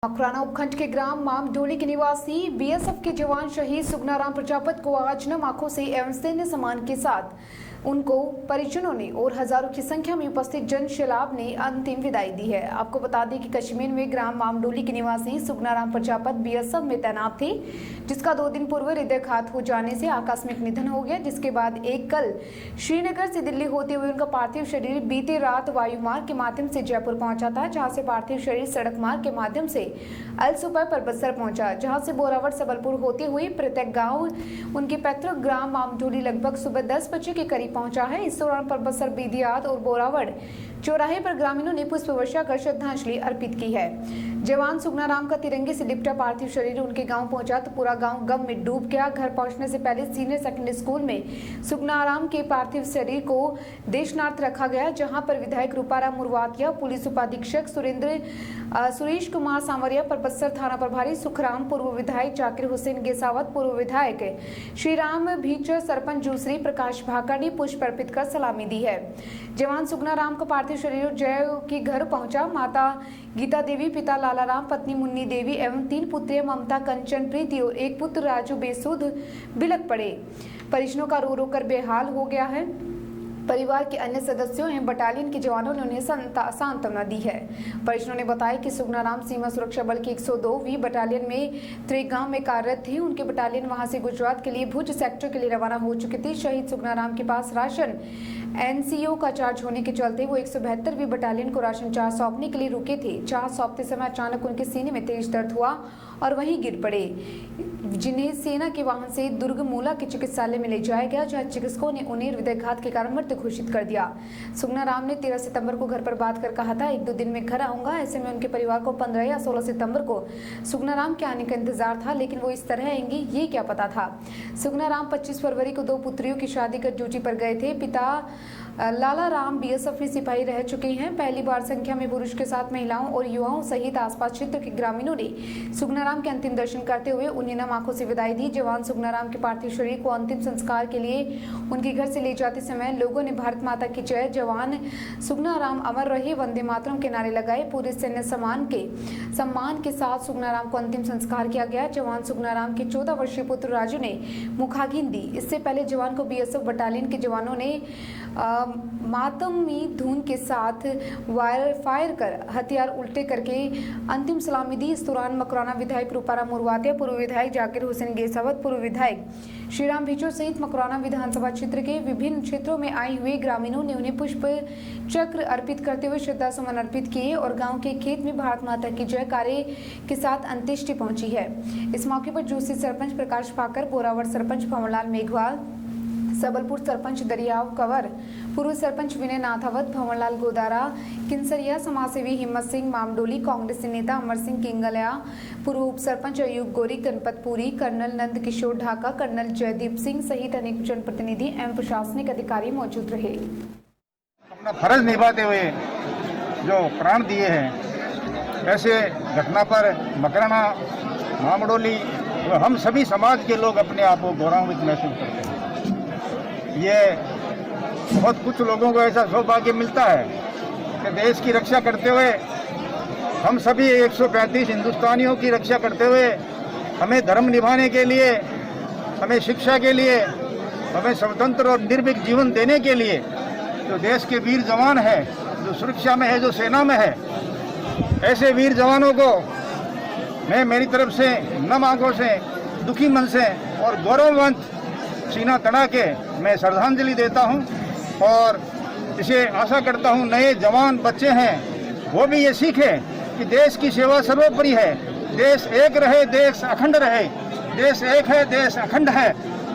मकराना उपखंड के ग्राम मामडोली के निवासी बीएसएफ के जवान शहीद सुगनाराम प्रजापत को आज नम आंखों से एवं सैन्य सम्मान के साथ उनको परिजनों ने और हजारों की संख्या में उपस्थित जन सैलाब ने अंतिम विदाई दी है। आपको बता दें कि कश्मीर में ग्राम मामडोली के निवासी सुगनाराम प्रजापत बीएसएफ में तैनात थे, जिसका 2 दिन पूर्व हृदयाघात हो जाने से आकस्मिक निधन हो गया, जिसके बाद एक कल श्रीनगर से दिल्ली होते हुए उनका पार्थिव शरीर बीते रात वायु मार्ग के माध्यम से जयपुर पहुंचा था, जहां से पार्थिव शरीर सड़क मार्ग के माध्यम से अलसुबह पर बस्तर पहुंचा, जहां से बोरावट सबलपुर होते हुए प्रत्येक गांव उनके पैतृक ग्राम मामडोली लगभग सुबह 10 बजे के करीब पहुंचा है। इस दौरान परबसर बेदियात और बोरावड़ चौराहे पर ग्रामीणों ने पुष्प वर्षा कर श्रद्धांजलि अर्पित की है। जवान सुगनाराम का तिरंगे से लिपटा पार्थिव शरीर उनके गांव पहुंचा तो पूरा गांव गम में डूब गया। घर पहुंचने से पहले सीनियर सेकेंडरी स्कूल में सुगनाराम के पार्थिव शरीर को देशनार्थ रखा गया, जहां पर विधायक रूपाराम मुरवातिया, पुलिस उपाधीक्षक सुरेश कुमार सांवरिया, परबसर थाना प्रभारी सुखराम, पूर्व विधायक जाकिर हुसैन गेसावत, पूर्व विधायक श्रीराम भीचर, सरपंच जूसरी प्रकाश भाकर ने पुष्प अर्पित कर सलामी दी है। जवान सुगनाराम का पार्थिव शरीर जय के घर पहुंचा। माता गीता देवी, पिता लाला राम, पत्नी मुन्नी देवी एवं 3 पुत्रियां ममता, कंचन, प्रीति और एक पुत्र राजू बेसुध बिलख पड़े। परिजनों का रो रो कर बेहाल हो गया है। परिवार के अन्य सदस्यों एवं बटालियन के जवानों ने उन्हें सांत्वना दी है। परिजनों ने बताया कि सुगनाराम सीमा सुरक्षा बल की 102वीं बटालियन में त्रिगांव में कार्यरत थे। उनके बटालियन वहां से गुजरात के लिए भुज सेक्टर के लिए रवाना हो चुके थे। शहीद सुगनाराम के पास राशन एनसीओ का चार्ज होने के चलते वो 172वीं बटालियन को राशन चार्ज सौंपने के लिए रुके थे। चार्ज सौंपते समय अचानक उनके सीने में तेज दर्द हुआ और वहीं गिर पड़े, जिन्हें सेना के वाहन से दुर्ग मूला के चिकित्सालय में ले जाया गया, जहां चिकित्सकों ने उन्हें हृदयाघात के कारण मृत घोषित कर दिया। सुगनाराम ने 13 सितंबर को घर पर बात कर कहा था 1-2 दिन में घर आऊंगा। ऐसे में उनके परिवार को 15 या 16 सितंबर को सुगनाराम के आने का इंतजार था, लेकिन वो इस तरह आएंगे ये क्या पता था। सुगनाराम 25 फरवरी को 2 पुत्रियों की शादी कर ड्यूटी पर गए थे। पिता लाला राम बीएसएफ में सिपाही रह चुके हैं। पहली बार संख्या में पुरुष के साथ महिलाओं और युवाओं सहित आसपास क्षेत्र के ग्रामीणों ने सुगनाराम के अंतिम दर्शन करते हुए उन्हें नम आंखों से विदाई दी। जवान सुगनाराम के पार्थिव शरीर को अंतिम संस्कार के लिए उनके घर से ले जाते समय लोगों ने भारत माता की जय, जवान सुगनाराम अमर रहे, वंदे मातरम के नारे लगाए। पूरे सैन्य सम्मान के साथ सुगनाराम को अंतिम संस्कार किया गया। जवान सुगनाराम के 14 वर्षीय पुत्र राजू ने मुखाग्नि दी। इससे पहले जवान को बीएसएफ बटालियन के जवानों ने मातमी धुन के साथ फायर कर हथियार उल्टे करके अंतिम सलामी दी। इस दौरान मकराना विधायक रूपाराम मुरवातिया, पूर्व विधायक जाकिर हुसैन गेसावत, पूर्व विधायक श्रीराम भीचर सहित मकराना विधानसभा क्षेत्र के विभिन्न क्षेत्रों में आए हुए ग्रामीणों ने उन्हें पुष्प चक्र अर्पित करते हुए श्रद्धा सुमन अर्पित किए और गांव के खेत में भारत माता की जय कार्य के साथ अंत्येष्टि पहुंची है। इस मौके पर जूसी सरपंच प्रकाश भाकर, बोरावड़ सरपंच भंवरलाल मेघवाल, सबलपुर सरपंच दरियाव कंवर, पूर्व सरपंच विनय नाथावत, भंवरलाल गोदारा, किंसरिया, समाजसेवी हिम्मत सिंह मामडोली, कांग्रेस नेता अमर सिंह किंगलिया, पूर्व उप सरपंच अयूब गोरी, गणपतपुरी, कर्नल नंद किशोर ढाका, कर्नल जयदीप सिंह सहित अनेक जनप्रतिनिधि एवं प्रशासनिक अधिकारी मौजूद रहे। अपना फर्ज निभाते हुए जो प्राण दिए हैं, ऐसे घटना पर मकराना मामडोली हम सभी समाज के लोग अपने आप को गौरवान्वित महसूस करते हैं। ये बहुत कुछ लोगों को ऐसा सौभाग्य मिलता है कि देश की रक्षा करते हुए हम सभी 135 हिंदुस्तानियों की रक्षा करते हुए हमें धर्म निभाने के लिए, हमें शिक्षा के लिए, हमें स्वतंत्र और निर्भीक जीवन देने के लिए जो देश के वीर जवान हैं, जो सुरक्षा में है, जो सेना में है, ऐसे वीर जवानों को मैं मेरी तरफ से नम आंखों से, दुखी मन से और गौरववंत सीना तड़ा के मैं श्रद्धांजलि देता हूं और इसे आशा करता हूं नए जवान बच्चे हैं वो भी ये सीखें कि देश की सेवा सर्वोपरि है। देश एक रहे, देश अखंड रहे। देश एक है, देश अखंड है।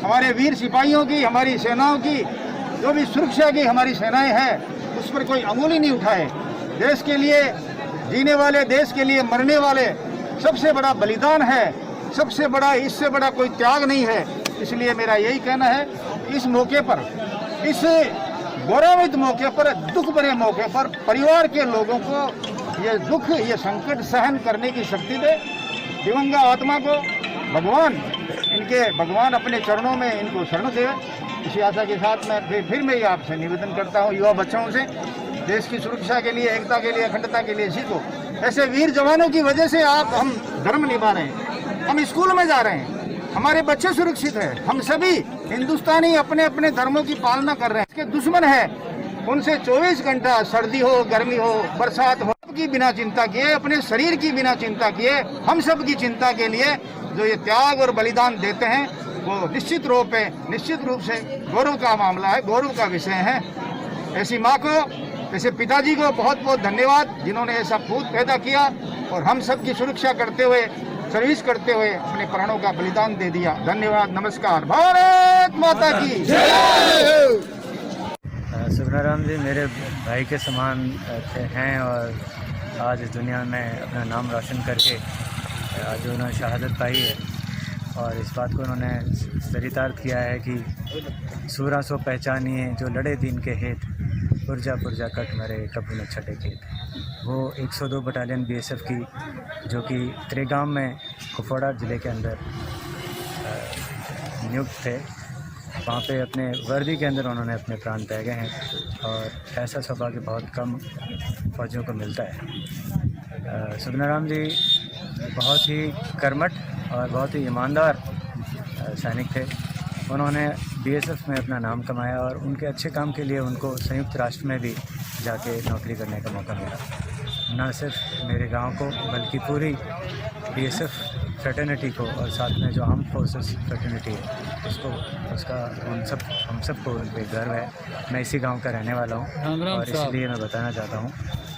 हमारे वीर सिपाहियों की, हमारी सेनाओं की, जो भी सुरक्षा की हमारी सेनाएं हैं, उस पर कोई अंगुली नहीं उठाए। देश के लिए जीने वाले, देश के लिए मरने वाले सबसे बड़ा बलिदान है, सबसे बड़ा, इससे बड़ा कोई त्याग नहीं है। इसलिए मेरा यही कहना है, इस मौके पर, इस गौरवित मौके पर, दुख भरे मौके पर परिवार के लोगों को ये दुख, ये संकट सहन करने की शक्ति दे। दिवंगत आत्मा को भगवान अपने चरणों में इनको शरण दे। इसी आशा के साथ मैं फिर मैं आपसे निवेदन करता हूँ, युवा बच्चों से, देश की सुरक्षा के लिए, एकता के लिए, अखंडता के लिए सीखो। ऐसे वीर जवानों की वजह से हम धर्म निभा रहे हैं, हम स्कूल में जा रहे हैं, हमारे बच्चे सुरक्षित हैं, हम सभी हिंदुस्तानी अपने अपने धर्मों की पालना कर रहे हैं। इसके दुश्मन है, उनसे 24 घंटा सर्दी हो, गर्मी हो, बरसात हो, की बिना चिंता किए, अपने शरीर की बिना चिंता किए, हम सब की चिंता के लिए जो ये त्याग और बलिदान देते हैं, वो निश्चित रूप से गौरव का मामला है, गौरव का विषय है। ऐसी माँ को, ऐसे पिताजी को बहुत बहुत धन्यवाद, जिन्होंने ऐसा पूत पैदा किया और हम सब की सुरक्षा करते हुए, सर्विस करते हुए अपने प्राणों का बलिदान दे दिया। धन्यवाद, नमस्कार, भारत माता की जय। सुगनाराम जी मेरे भाई के समान हैं और आज इस दुनिया में अपना नाम रोशन करके आज उन्होंने शहादत पाई है और इस बात को उन्होंने चरितार्थ किया है कि सूरा सो पहचानिए जो लड़े दीन के हेत, पुरजा पुरजा कट मरे कभी न छठे खेत। वो 102 बटालियन BSF की जो कि त्रेगाम में कुपवाड़ा ज़िले के अंदर नियुक्त थे, वहाँ पे अपने वर्दी के अंदर उन्होंने अपने प्राण त्यागे हैं और ऐसा सौभाग्य बहुत कम फौजियों को मिलता है। सुगनाराम जी बहुत ही कर्मठ और बहुत ही ईमानदार सैनिक थे। उन्होंने BSF में अपना नाम कमाया और उनके अच्छे काम के लिए उनको संयुक्त राष्ट्र में भी जाके नौकरी करने का मौका मिला। न सिर्फ मेरे गांव को बल्कि पूरी BSF फ्रेटर्निटी को और साथ में जो आर्म फोर्सेस फ्रेटर्निटी है उसका हम सबको उन पर गर्व है। मैं इसी गांव का रहने वाला हूं और इसलिए मैं बताना चाहता हूं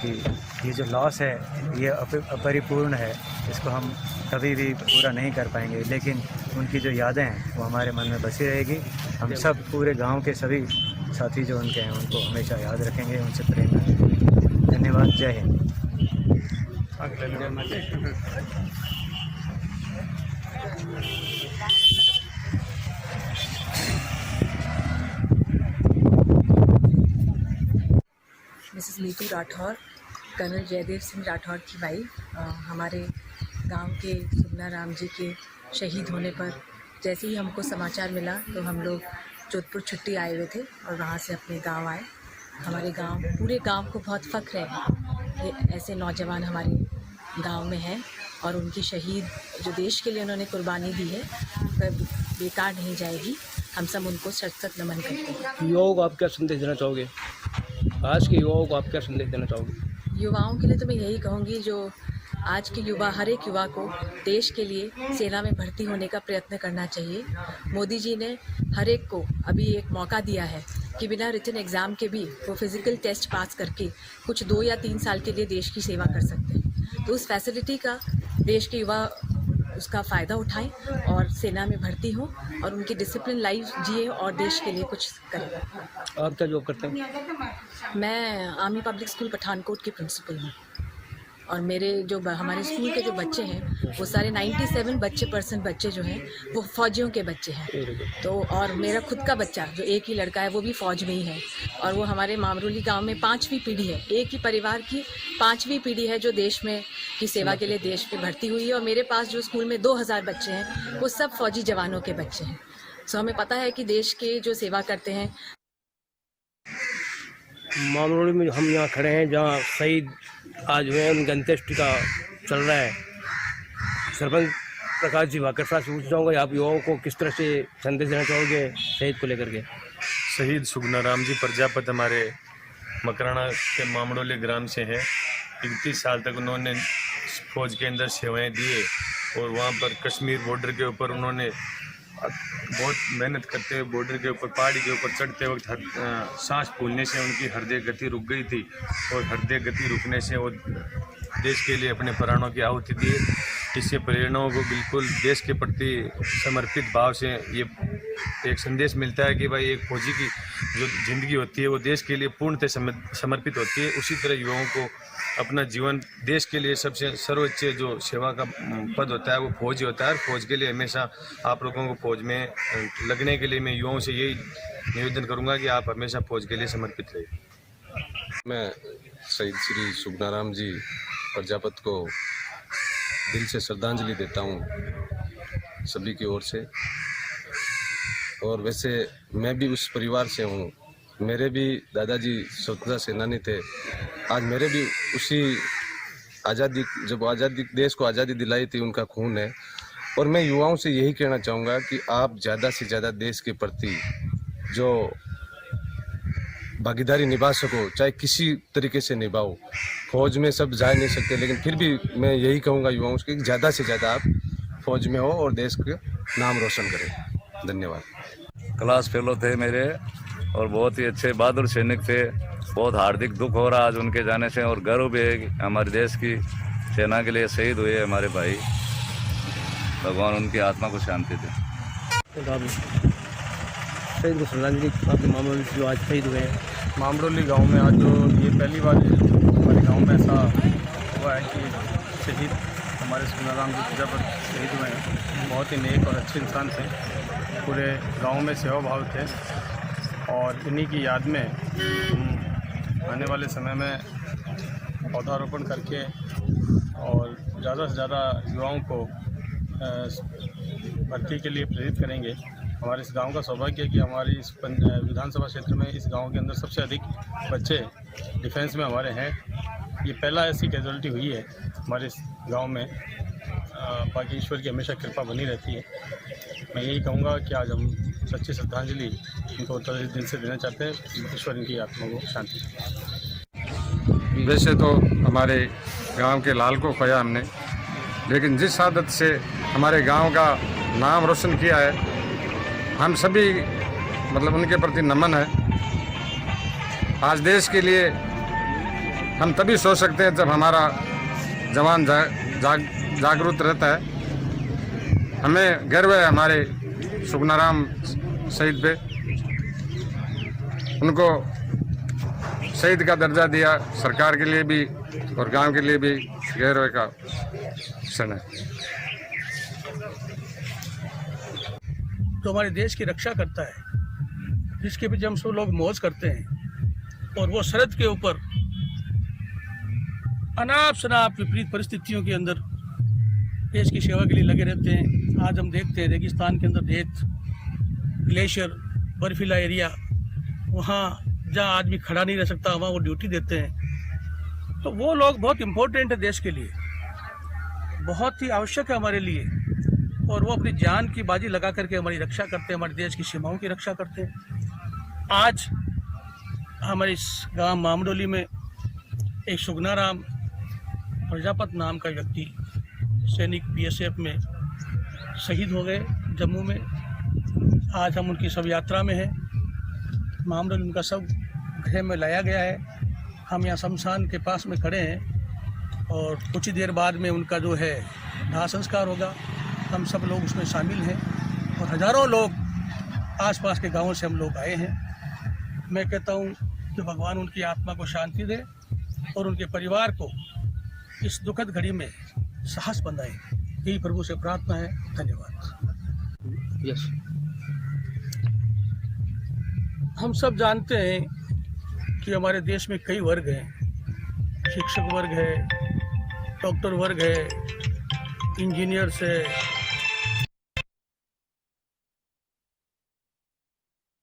कि ये जो लॉस है ये अपरिपूर्ण है, इसको हम कभी भी पूरा नहीं कर पाएंगे, लेकिन उनकी जो यादें हैं वो हमारे मन में बसी रहेगी। हम सब पूरे गांव के सभी साथी जो उनके हैं उनको हमेशा याद रखेंगे, उनसे प्रेरणा लेंगे। धन्यवाद, जय हिंद। मिसेस नीतू राठौर, कर्नल जयदेव सिंह राठौर की वाइफ। हमारे गांव के सुगनाराम जी के शहीद होने पर जैसे ही हमको समाचार मिला तो हम लोग जोधपुर छुट्टी आए हुए थे और वहाँ से अपने गांव आए। हमारे गांव, पूरे गांव को बहुत फ़ख्र है ये ऐसे नौजवान हमारे गांव में हैं और उनकी शहीद जो देश के लिए उन्होंने कुर्बानी दी है वह बेकार नहीं जाएगी। हम सब उनको शत नमन करते हैं। युवाओं को आप क्या संदेश देना चाहोगे? आज के युवाओं को आप क्या संदेश देना चाहोगे? युवाओं के लिए तो मैं यही कहूँगी, जो आज के युवा, हर एक युवा को देश के लिए सेना में भर्ती होने का प्रयत्न करना चाहिए। मोदी जी ने हर एक को अभी एक मौका दिया है कि बिना रिटन एग्ज़ाम के भी वो फिज़िकल टेस्ट पास करके कुछ 2 या 3 साल के लिए देश की सेवा कर सकते हैं। तो उस फैसिलिटी का देश के युवा उसका फ़ायदा उठाएं और सेना में भर्ती हों और उनकी डिसिप्लिन लाइफ जिए और देश के लिए कुछ करें। आप क्या जॉब करते हैं? मैं आर्मी पब्लिक स्कूल पठानकोट की प्रिंसिपल हूँ और मेरे जो हमारे स्कूल के जो बच्चे हैं वो सारे 97% बच्चे जो हैं वो फौजियों के बच्चे हैं। तो और मेरा खुद का बच्चा जो एक ही लड़का है वो भी फ़ौज में ही है और वो हमारे मामरोली गांव में 5वीं पीढ़ी है, एक ही परिवार की 5वीं पीढ़ी है जो देश में की सेवा के लिए देश में भर्ती हुई है। और मेरे पास जो स्कूल में 2000 बच्चे हैं वो सब फौजी जवानों के बच्चे हैं। सो हमें पता है कि देश के जो सेवा करते हैं। मामरोली में हम यहाँ खड़े हैं जहाँ शहीद आज हुए हैं, उनकी अंत्येष्टि का चल रहा है। सरपंच प्रकाश जी वाकर साहब से पूछना चाहूँगा, आप युवाओं को किस तरह से संदेश देना चाहोगे शहीद को लेकर के? शहीद सुगनाराम जी प्रजापत हमारे मकराना के मामड़ोली ग्राम से हैं। 31 साल तक उन्होंने फौज के अंदर सेवाएं दी है और वहाँ पर कश्मीर बॉर्डर के ऊपर उन्होंने बहुत मेहनत करते हुए बॉर्डर के ऊपर, पहाड़ी के ऊपर चढ़ते वक्त सांस फूलने से उनकी हृदय गति रुक गई थी और हृदय गति रुकने से वो देश के लिए अपने प्राणों की आहुति दी। इससे प्रेरणाओं को बिल्कुल देश के प्रति समर्पित भाव से ये एक संदेश मिलता है कि भाई एक फौजी की जो ज़िंदगी होती है वो देश के लिए पूर्णतः समर्पित होती है। उसी तरह युवाओं को अपना जीवन देश के लिए सबसे सर्वोच्च जो सेवा का पद होता है वो फौज ही होता है। फौज के लिए हमेशा आप लोगों को फौज में लगने के लिए मैं युवाओं से यही निवेदन करूंगा कि आप हमेशा फौज के लिए समर्पित रहिए। मैं शहीद श्री सुगनाराम जी प्रजापत को दिल से श्रद्धांजलि देता हूँ सभी की ओर से। और वैसे मैं भी उस परिवार से हूँ, मेरे भी दादाजी स्वतंत्रता सेनानी थे। आज मेरे भी उसी आज़ादी जब आज़ादी देश को आज़ादी दिलाई थी उनका खून है। और मैं युवाओं से यही कहना चाहूँगा कि आप ज़्यादा से ज़्यादा देश के प्रति जो भागीदारी निभा सको, चाहे किसी तरीके से निभाओ। फौज में सब जा नहीं सकते, लेकिन फिर भी मैं यही कहूँगा युवाओं से कि ज़्यादा से ज़्यादा आप फौज में हो और देश का नाम रोशन करें। धन्यवाद। क्लास फेलो थे मेरे और बहुत ही अच्छे बहादुर सैनिक थे। बहुत हार्दिक दुख हो रहा आज उनके जाने से, और गर्व भी है कि हमारे देश की सेना के लिए शहीद हुए हमारे भाई। भगवान उनकी आत्मा को शांति दे। शहीद को श्रद्धांजलि आपके मामलों जो आज शहीद हुए हैं। मामरोली गांव में आज जो ये पहली बार हमारे गांव में ऐसा हुआ है कि शहीद हमारे सुगनाराम जी प्रजापत शहीद हुए हैं। बहुत ही नेक और अच्छे इंसान थे, पूरे गांव में सेवा भाव थे, और इन्हीं की याद में आने वाले समय में पौधारोपण करके और ज़्यादा से ज़्यादा युवाओं को भर्ती के लिए प्रेरित करेंगे। हमारे इस गांव का सौभाग्य है कि हमारी इस विधानसभा क्षेत्र में इस गांव के अंदर सबसे अधिक बच्चे डिफेंस में हमारे हैं। ये पहला ऐसी कैजुअलिटी हुई है हमारे इस गांव में। बाकी ईश्वर की हमेशा कृपा बनी रहती है। मैं यही कहूँगा कि आज हम सच्ची श्रद्धांजलि इनको दिल से देना चाहते हैं। ईश्वर इनकी आत्मा को शांति दे। वैसे तो हमारे गांव के लाल को खोया हमने, लेकिन जिस आदत से हमारे गांव का नाम रोशन किया है, हम सभी मतलब उनके प्रति नमन है। आज देश के लिए हम तभी सोच सकते हैं जब हमारा जवान जागरूक रहता है। हमें गर्व है हमारे सुगनाराम शहीद पे। उनको शहीद का दर्जा दिया, सरकार के लिए भी और गांव के लिए भी गर्व का क्षण है। जो हमारे देश की रक्षा करता है, जिसके पीछे हम सब लोग मौज करते हैं, और वो सरहद के ऊपर अनाप शनाप विपरीत परिस्थितियों के अंदर देश की सेवा के लिए लगे रहते हैं। आज हम देखते हैं रेगिस्तान के अंदर रेत, ग्लेशियर, बर्फीला एरिया, वहाँ जहाँ आदमी खड़ा नहीं रह सकता, वहाँ वो ड्यूटी देते हैं। तो वो लोग बहुत इम्पोर्टेंट है देश के लिए, बहुत ही आवश्यक है हमारे लिए, और वो अपनी जान की बाजी लगा करके हमारी रक्षा करते हैं, हमारे देश की सीमाओं की रक्षा करते हैं। आज हमारे इस गांव मामडोली में एक सुगनाराम प्रजापत नाम का व्यक्ति सैनिक बीएसएफ में शहीद हो गए जम्मू में। आज हम उनकी शव यात्रा में हैं। मामडोली उनका शव गृह में लाया गया है। हम यहाँ शमशान के पास में खड़े हैं, और कुछ ही देर बाद में उनका जो है दाह संस्कार होगा। हम सब लोग उसमें शामिल हैं, और हज़ारों लोग आसपास के गांवों से हम लोग आए हैं। मैं कहता हूं कि भगवान उनकी आत्मा को शांति दे और उनके परिवार को इस दुखद घड़ी में साहस बंधाए। यही प्रभु से प्रार्थना है। धन्यवाद। यस, हम सब जानते हैं कि हमारे देश में कई वर्ग हैं। शिक्षक वर्ग है, डॉक्टर वर्ग है, इंजीनियर्स है,